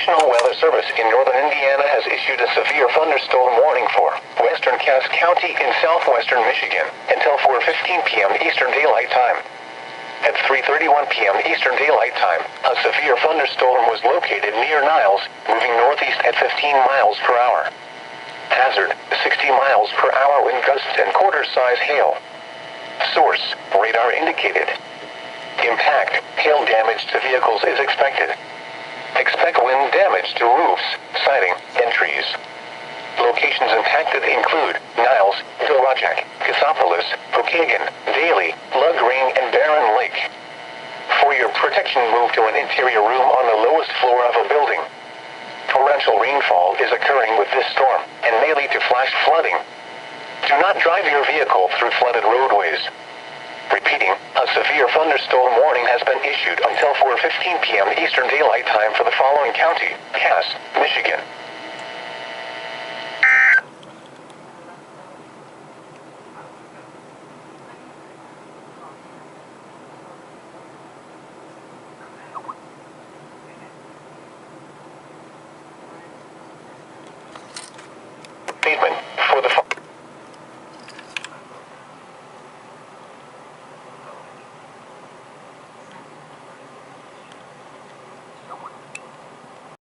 National Weather Service in northern Indiana has issued a severe thunderstorm warning for western Cass County in southwestern Michigan until 4:15 p.m. Eastern Daylight Time. At 3:31 p.m. Eastern Daylight Time, a severe thunderstorm was located near Niles, moving northeast at 15 miles per hour. Hazard, 60 miles per hour wind gusts and quarter-size hail. Source, radar indicated. Impact, hail damage to vehicles is expected. Expect wind damage to roofs, siding, and trees. Locations impacted include Niles, Dorojak, Cassopolis, Pokagon, Daly, LaGrange, and Barron Lake. For your protection, move to an interior room on the lowest floor of a building. Torrential rainfall is occurring with this storm and may lead to flash flooding. Do not drive your vehicle through flooded roadways. Repeating, a severe thunderstorm warning has been issued until 4:15 p.m. Eastern Daylight Time for the following county: Cass, Michigan,